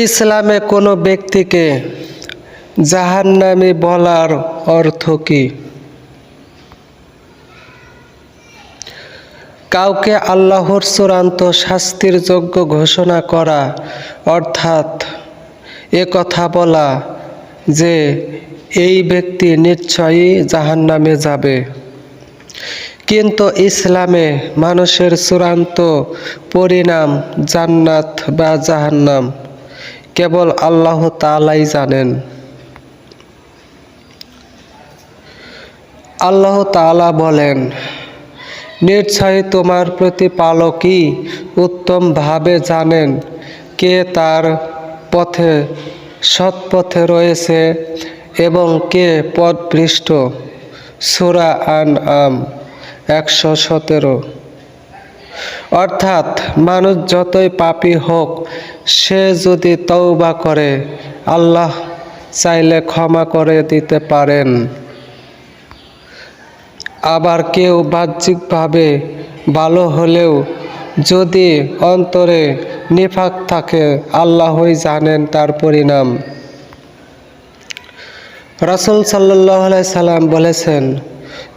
ইসলামে কোনো ব্যক্তিকে জাহান্নামী বলার অর্থ কি? কাউকে আল্লাহর চূড়ান্ত শাস্তির যোগ্য ঘোষণা করা, অর্থাৎ একথা বলা যে এই ব্যক্তি নিশ্চয়ই জাহান্নামে যাবে। কিন্তু ইসলামে মানুষের চূড়ান্ত পরিণাম জান্নাত বা জাহান্নাম কেবল আল্লাহ তাআলাই জানেন। আল্লাহ তাআলা বলেন, নিশ্চয়ই তোমার প্রতিপালকই উত্তমভাবে জানেন কে তার পথে সৎপথে রয়েছে এবং কে পথভ্রষ্ট। সূরা আনআম 117। অর্থাৎ মানুষ যতই পাপী হোক, সে যদি তওবা করে আল্লাহ চাইলে ক্ষমা করে দিতে পারেন। আবার কেউ বাহ্যিকভাবে ভালো হলেও যদি অন্তরে নিফাক থাকে, আল্লাহই জানেন তার পরিণাম। রাসূল সাল্লাল্লাহু আলাইহি সাল্লাম বলেছেন,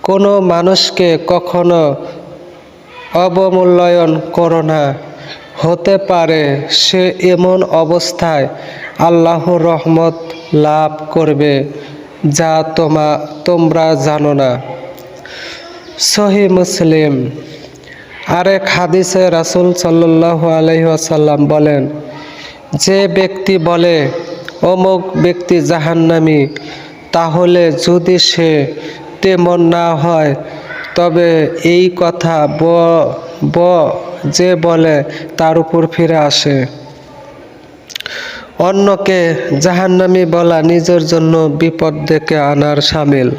কোনো মানুষকে কখনো অবমূল্যায়ন করো না। হতে পারে সে এমন অবস্থায় আল্লাহর রহমত লাভ করবে যা তোমরা জানো না। সহিহ মুসলিম। আরেক হাদিসে রাসূল সাল্লাল্লাহু আলাইহি ওয়াসাল্লাম বলেন, যে ব্যক্তি বলে অমুক ব্যক্তি জাহান্নামী, তাহলে যদি সে তেমন না হয় তবে এই কথা যে বলে তার উপর ফিরে আসে। অন্যকে জাহান্নামী বলা নিজের জন্য বিপদ ডেকে আনার শামিল।